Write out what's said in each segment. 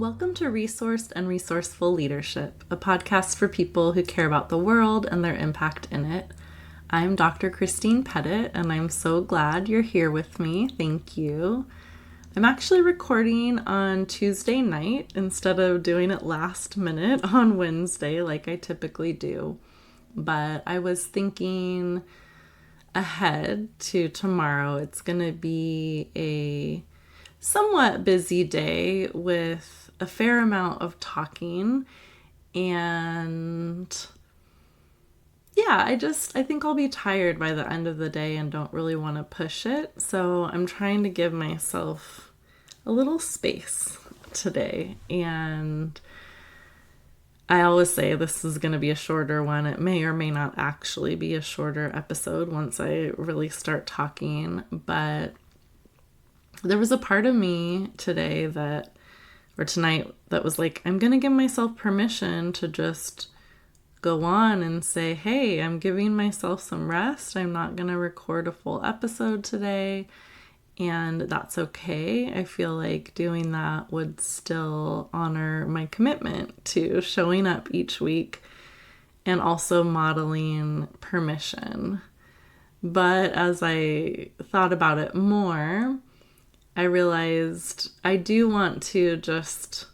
Welcome to Resourced and Resourceful Leadership, a podcast for people who care about the world and their impact in it. I'm Dr. Christine Pettit, and I'm so glad you're here with me. Thank you. I'm actually recording on Tuesday night instead of doing it last minute on Wednesday like I typically do. But I was thinking ahead to tomorrow. It's going to be a somewhat busy day with a fair amount of talking, and I think I'll be tired by the end of the day and don't really want to push it. So I'm trying to give myself a little space today. And I always say this is going to be a shorter one. It may or may not actually be a shorter episode once I really start talking. But there was a part of me tonight that was like, I'm going to give myself permission to just go on and say, hey, I'm giving myself some rest. I'm not going to record a full episode today, and that's okay. I feel like doing that would still honor my commitment to showing up each week and also modeling permission. But as I thought about it more, I realized I do want to just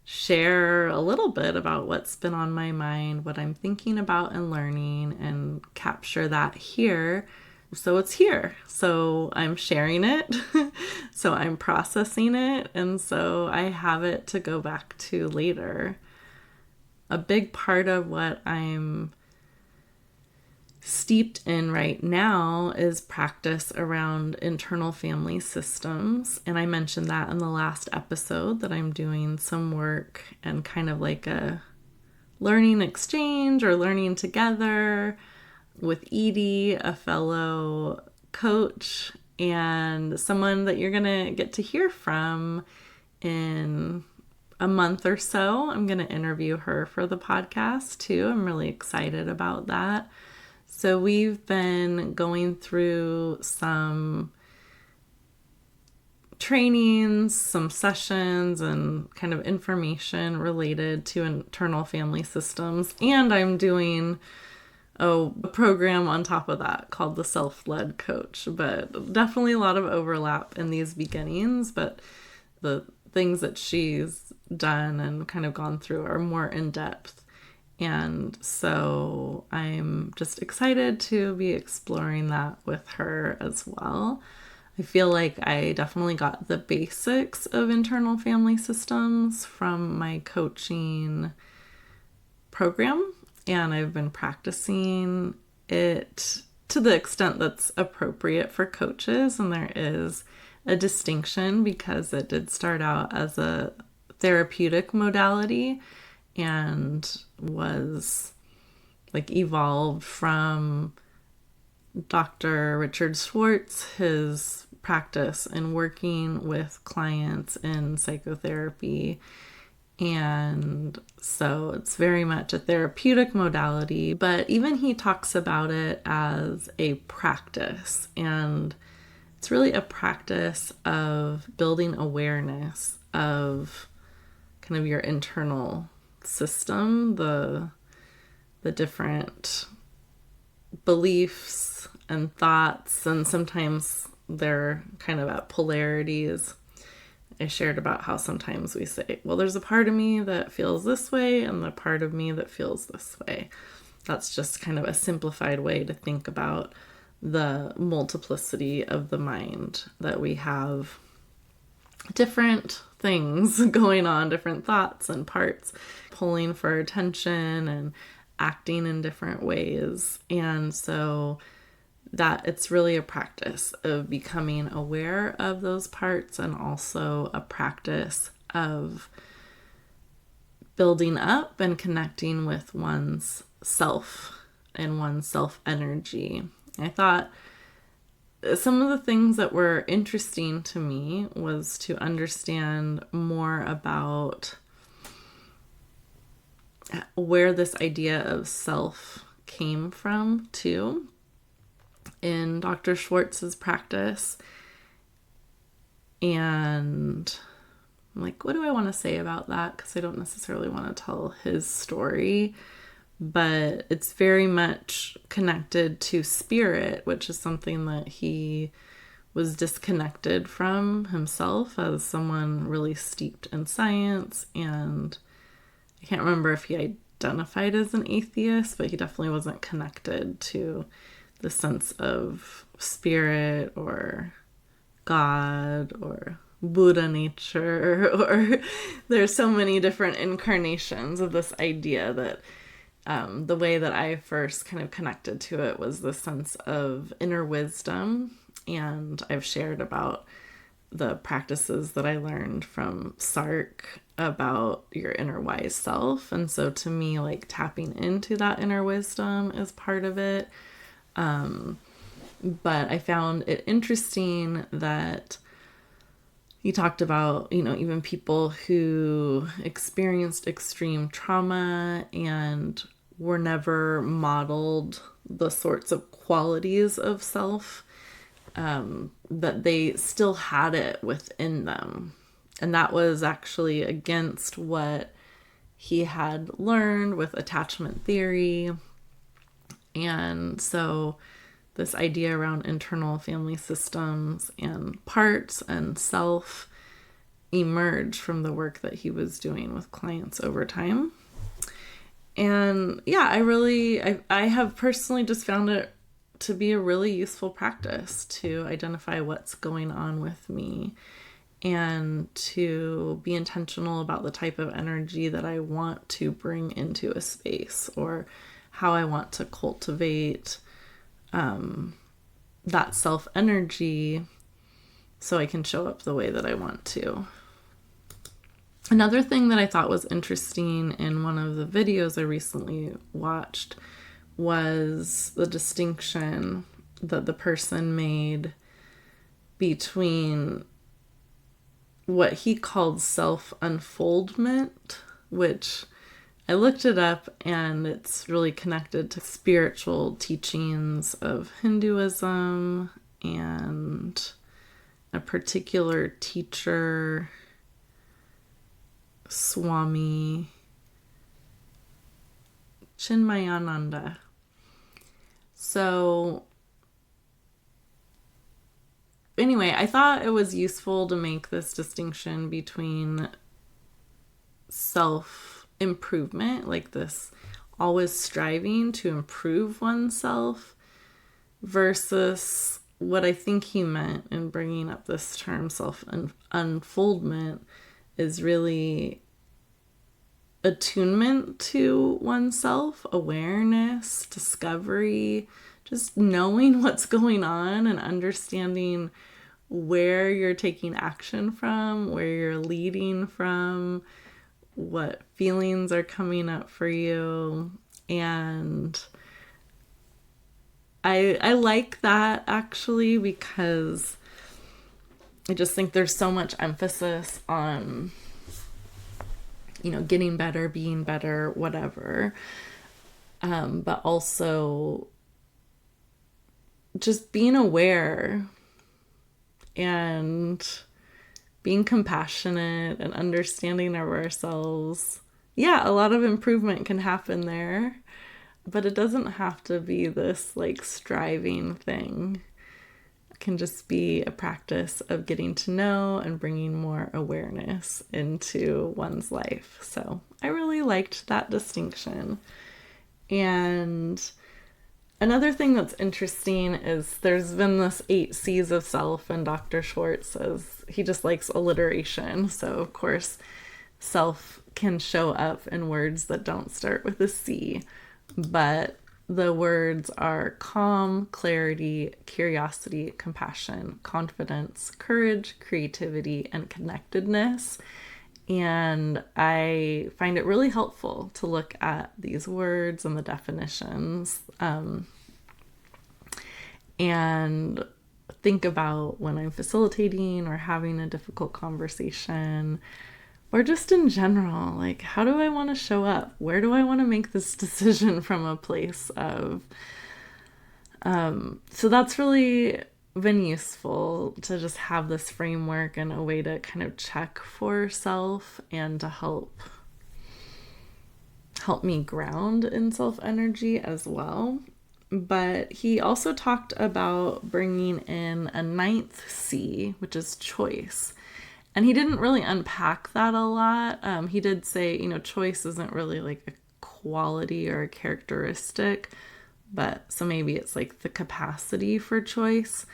share a little bit about what's been on my mind, what I'm thinking about and learning, and capture that here. So it's here. So I'm sharing it. So I'm processing it. And so I have it to go back to later. A big part of what I'm steeped in right now is practice around internal family systems. And I mentioned that in the last episode, that I'm doing some work and kind of like a learning exchange or learning together with Edie, a fellow coach and someone that you're going to get to hear from in a month or so. I'm going to interview her for the podcast too. I'm really excited about that. So we've been going through some trainings, some sessions, and kind of information related to internal family systems. And I'm doing a program on top of that called the Self-Led Coach. But definitely a lot of overlap in these beginnings. But the things that she's done and kind of gone through are more in depth. And so I'm just excited to be exploring that with her as well. I feel like I definitely got the basics of internal family systems from my coaching program, and I've been practicing it to the extent that's appropriate for coaches. And there is a distinction because it did start out as a therapeutic modality and was like evolved from Dr. Richard Schwartz, his practice in working with clients in psychotherapy. And so it's very much a therapeutic modality, but even he talks about it as a practice. And it's really a practice of building awareness of kind of your internal system, the different beliefs and thoughts, and sometimes they're kind of at polarities. I shared about how sometimes we say, well, there's a part of me that feels this way and the part of me that feels this way. That's just kind of a simplified way to think about the multiplicity of the mind, that we have different things going on, different thoughts and parts pulling for attention and acting in different ways. And so that it's really a practice of becoming aware of those parts, and also a practice of building up and connecting with one's self and one's self energy. I thought some of the things that were interesting to me was to understand more about where this idea of self came from too in Dr. Schwartz's practice. And I'm like, what do I want to say about that? Because I don't necessarily want to tell his story, but it's very much connected to spirit, which is something that he was disconnected from himself as someone really steeped in science. And I can't remember if he identified as an atheist, but he definitely wasn't connected to the sense of spirit or God or Buddha nature, or there's so many different incarnations of this idea that the way that I first kind of connected to it was the sense of inner wisdom. And I've shared about the practices that I learned from Sark about your inner wise self. And so to me, like tapping into that inner wisdom is part of it. But I found it interesting that he talked about, even people who experienced extreme trauma and were never modeled the sorts of qualities of self, that they still had it within them. And that was actually against what he had learned with attachment theory. And so this idea around internal family systems and parts and self emerged from the work that he was doing with clients over time. And yeah, I have personally just found it to be a really useful practice to identify what's going on with me and to be intentional about the type of energy that I want to bring into a space, or how I want to cultivate that self energy so I can show up the way that I want to. Another thing that I thought was interesting in one of the videos I recently watched was the distinction that the person made between what he called self-unfoldment, which I looked it up, and it's really connected to spiritual teachings of Hinduism and a particular teacher, Swami Chinmayananda. So anyway, I thought it was useful to make this distinction between self-improvement, like this always striving to improve oneself, versus what I think he meant in bringing up this term self-unfoldment is really attunement to oneself, awareness, discovery, just knowing what's going on and understanding where you're taking action from, where you're leading from, what feelings are coming up for you. And I like that actually, because I just think there's so much emphasis on, getting better, being better, whatever. But also just being aware and being compassionate and understanding of ourselves. Yeah, a lot of improvement can happen there, but it doesn't have to be this like striving thing. It can just be a practice of getting to know and bringing more awareness into one's life. So I really liked that distinction. And another thing that's interesting is there's been this 8 C's of self, and Dr. Schwartz says he just likes alliteration. So of course, self can show up in words that don't start with a C, but the words are calm, clarity, curiosity, compassion, confidence, courage, creativity, and connectedness. And I find it really helpful to look at these words and the definitions, and think about when I'm facilitating or having a difficult conversation, or just in general, like, how do I want to show up? Where do I want to make this decision from a place of... So that's really been useful to just have this framework and a way to kind of check for self and to help me ground in self energy as well. But he also talked about bringing in a ninth C, which is choice. And he didn't really unpack that a lot. He did say, choice isn't really like a quality or a characteristic, but so maybe it's like the capacity for choice.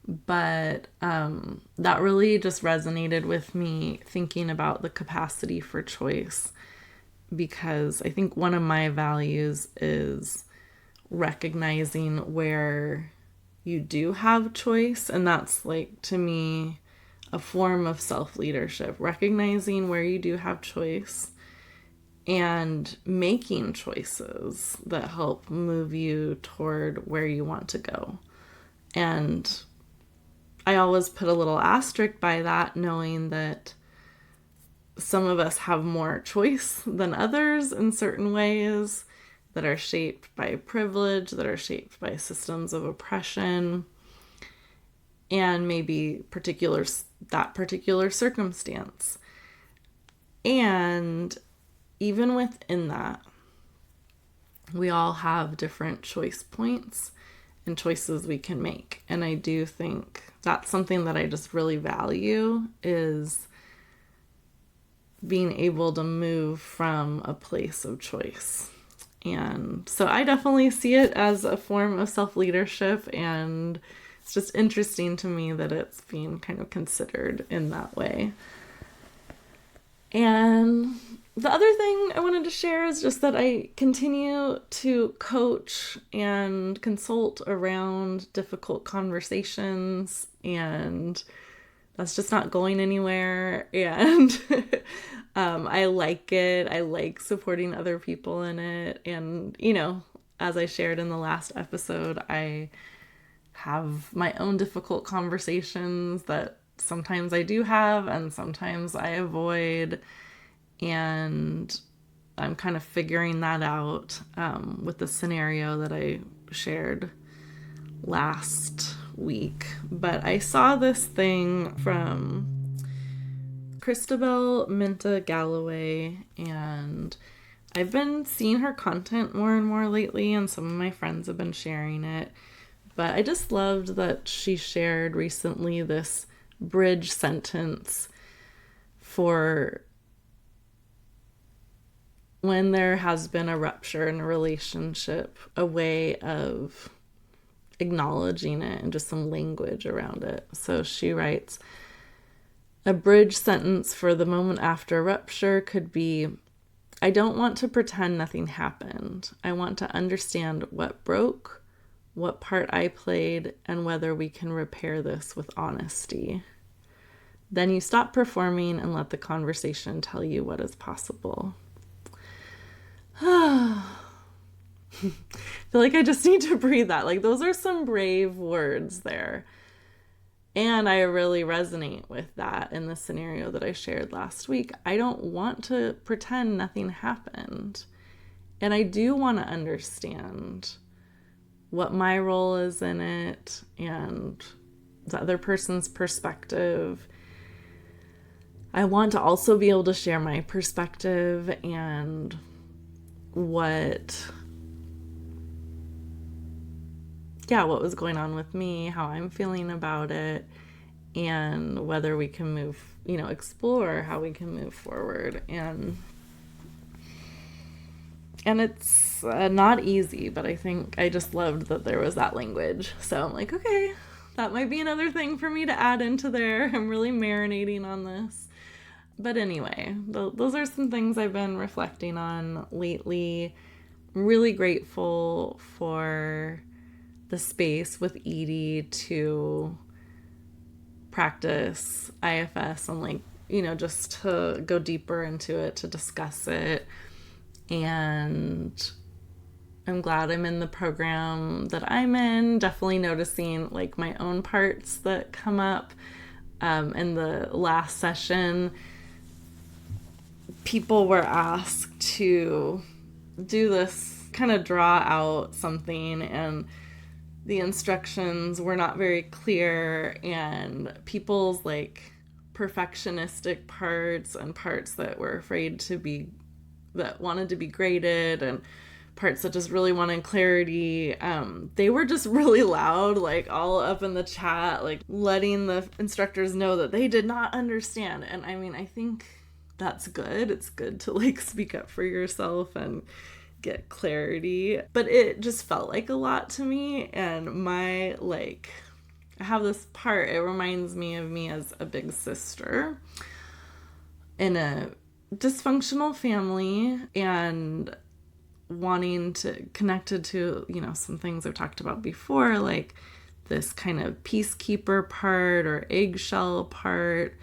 But that really just resonated with me, thinking about the capacity for choice, because I think one of my values is recognizing where you do have choice. And that's like, to me, a form of self-leadership, recognizing where you do have choice and making choices that help move you toward where you want to go. And I always put a little asterisk by that, knowing that some of us have more choice than others in certain ways that are shaped by privilege, that are shaped by systems of oppression, and maybe that particular circumstance. And even within that, we all have different choice points and choices we can make. And I do think that's something that I just really value, is being able to move from a place of choice. And so I definitely see it as a form of self-leadership, and it's just interesting to me that it's being kind of considered in that way. And the other thing I wanted to share is just that I continue to coach and consult around difficult conversations, and that's just not going anywhere. And I like it. I like supporting other people in it. And, as I shared in the last episode, I have my own difficult conversations that sometimes I do have and sometimes I avoid. And I'm kind of figuring that out with the scenario that I shared last week. But I saw this thing from Christabel Minta Galloway, and I've been seeing her content more and more lately, and some of my friends have been sharing it. But I just loved that she shared recently this bridge sentence for when there has been a rupture in a relationship, a way of acknowledging it and just some language around it. So she writes, a bridge sentence for the moment after rupture could be, I don't want to pretend nothing happened. I want to understand what broke, what part I played, and whether we can repair this with honesty. Then you stop performing and let the conversation tell you what is possible. I feel like I just need to breathe that. Like, those are some brave words there. And I really resonate with that in the scenario that I shared last week. I don't want to pretend nothing happened. And I do want to understand what my role is in it and the other person's perspective. I want to also be able to share my perspective and what was going on with me, how I'm feeling about it, and whether we can move, explore how we can move forward. And it's not easy, but I think I just loved that there was that language. So I'm like, okay, that might be another thing for me to add into there. I'm really marinating on this. But anyway, those are some things I've been reflecting on lately. I'm really grateful for the space with Edie to practice IFS and just to go deeper into it, to discuss it. And I'm glad I'm in the program that I'm in, definitely noticing my own parts that come up. In the last session, people were asked to do this, kind of draw out something, and the instructions were not very clear, and people's like perfectionistic parts and parts that were afraid to be, that wanted to be graded, and parts that just really wanted clarity, they were just really loud, like all up in the chat, like letting the instructors know that they did not understand. And I mean, I think that's good. It's good to like speak up for yourself and get clarity, but it just felt like a lot to me. And my like, I have this part, it reminds me of me as a big sister in a dysfunctional family, and wanting to connected to, you know, some things I've talked about before, like this kind of peacekeeper part or eggshell part,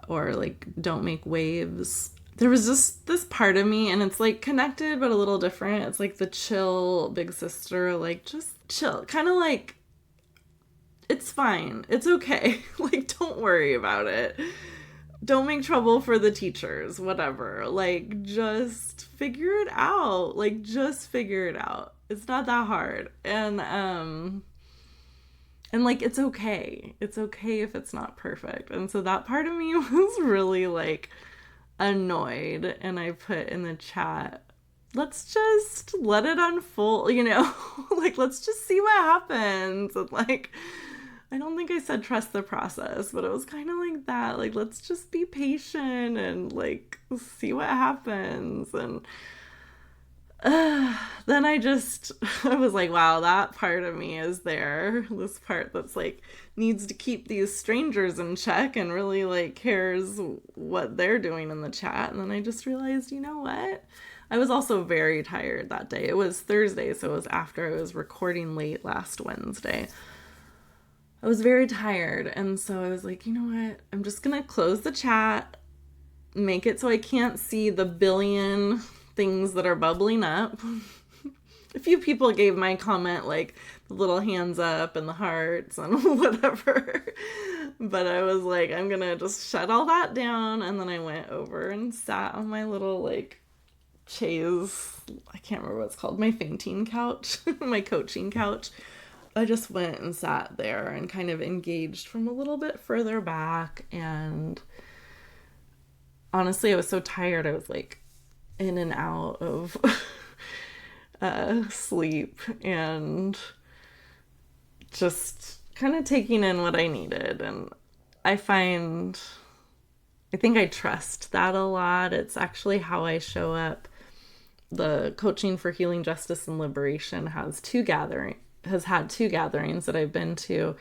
or like don't make waves. There was just this part of me, and it's like connected but a little different. It's like the chill big sister, like just chill, kind of like it's fine, it's okay, like don't worry about it, don't make trouble for the teachers, whatever, like just figure it out, like just figure it out, it's not that hard. And like it's okay if it's not perfect. And so that part of me was really like annoyed, and I put in the chat, let's just let it unfold, you know, like let's just see what happens. And like, I don't think I said trust the process, but it was kind of like that. Like, let's just be patient and like see what happens. And then I was like, wow, that part of me is there. This part that's like needs to keep these strangers in check and really like cares what they're doing in the chat. And then I just realized, you know what? I was also very tired that day. It was Thursday, so it was after I was recording late last Wednesday. I was very tired, and so I was like, you know what? I'm just gonna close the chat, make it so I can't see the billion things that are bubbling up. A few people gave my comment like the little hands up and the hearts and whatever. But I was like, I'm gonna just shut all that down. And then I went over and sat on my little like chaise, I can't remember what it's called, my fainting couch, my coaching couch. I just went and sat there and kind of engaged from a little bit further back. And honestly, I was so tired. I was like in and out of sleep, and just kind of taking in what I needed. And I think I trust that a lot. It's actually how I show up. The Coaching for Healing, Justice, and Liberation has had two gatherings that I've been to,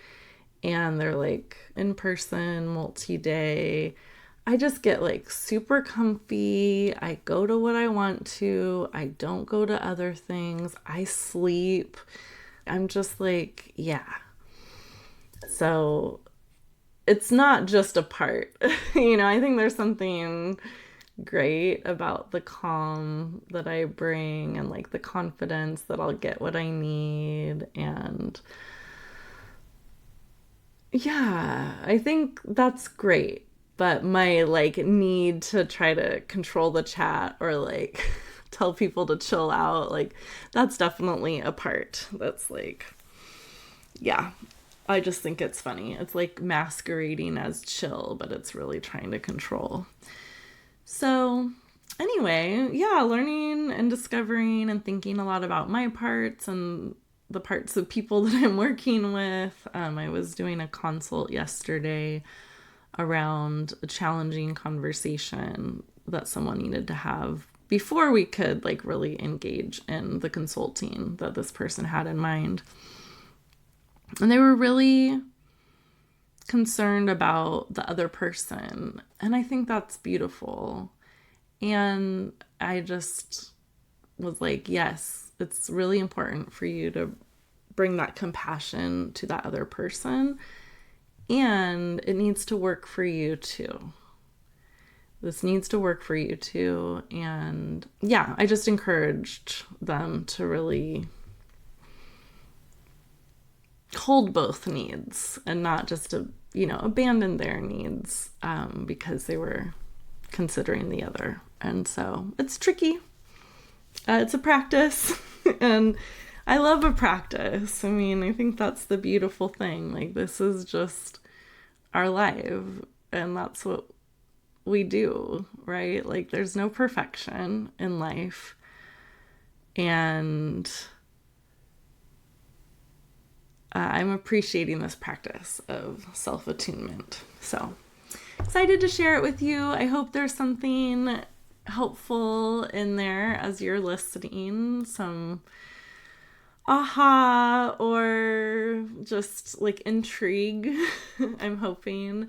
and they're like in person, multi-day. I just get like super comfy. I go to what I want to. I don't go to other things. I sleep. I'm just like, yeah. So it's not just a part. You know, I think there's something great about the calm that I bring, and like the confidence that I'll get what I need. And yeah, I think that's great. But my like need to try to control the chat or like tell people to chill out, like that's definitely a part that's like, yeah, I just think it's funny. It's like masquerading as chill, but it's really trying to control. So anyway, yeah, learning and discovering and thinking a lot about my parts and the parts of people that I'm working with. I was doing a consult yesterday around a challenging conversation that someone needed to have before we could like really engage in the consulting that this person had in mind. And they were really concerned about the other person. And I think that's beautiful. And I just was like, yes, it's really important for you to bring that compassion to that other person. And it needs to work for you too. This needs to work for you too. And yeah, I just encouraged them to really hold both needs and not just to, abandon their needs because they were considering the other. And so it's tricky. It's a practice. And I love a practice. I mean, I think that's the beautiful thing. Like, this is just our life, and that's what we do, right? Like, there's no perfection in life. And I'm appreciating this practice of self-attunement. So excited to share it with you. I hope there's something helpful in there as you're listening, some aha or just like intrigue. I'm hoping.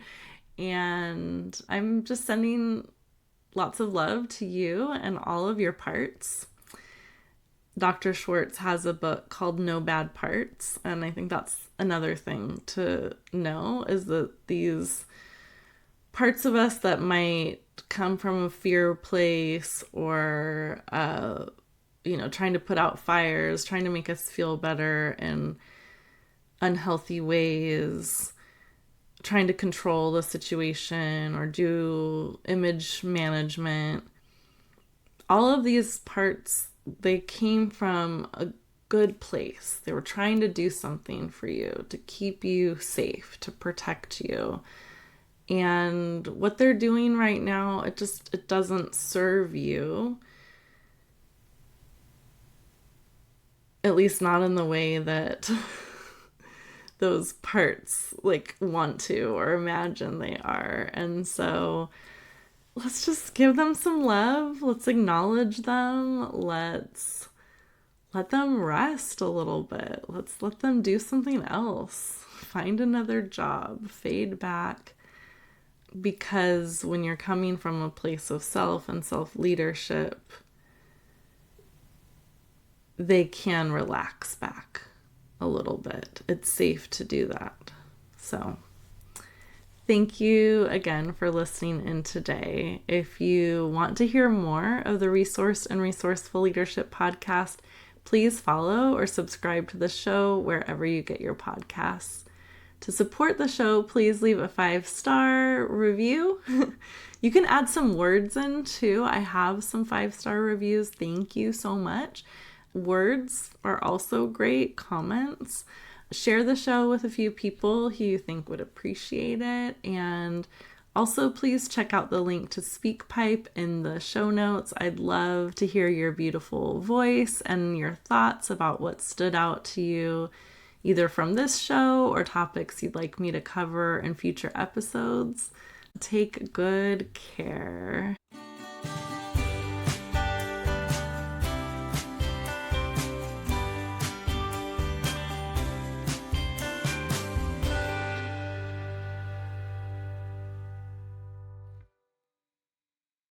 And I'm just sending lots of love to you and all of your parts. Dr. Schwartz has a book called No Bad Parts, and I think that's another thing to know, is that these parts of us that might come from a fear place or trying to put out fires, trying to make us feel better in unhealthy ways, trying to control the situation or do image management. All of these parts, they came from a good place. They were trying to do something for you, to keep you safe, to protect you. And what they're doing right now, it doesn't serve you. At least not in the way that those parts like want to or imagine they are. And so let's just give them some love. Let's acknowledge them. Let's let them rest a little bit. Let's let them do something else. Find another job. Fade back. Because when you're coming from a place of self and self-leadership, they can relax back a little bit. It's safe to do that. So thank you again for listening in today. If you want to hear more of the Resourced and Resourceful Leadership podcast, please follow or subscribe to the show wherever you get your podcasts. To support the show, please leave a 5-star review. You can add some words in too. I have some 5-star reviews. Thank you so much. Words are also great. Comments. Share the show with a few people who you think would appreciate it. And also, please check out the link to SpeakPipe in the show notes. I'd love to hear your beautiful voice and your thoughts about what stood out to you, either from this show or topics you'd like me to cover in future episodes. Take good care.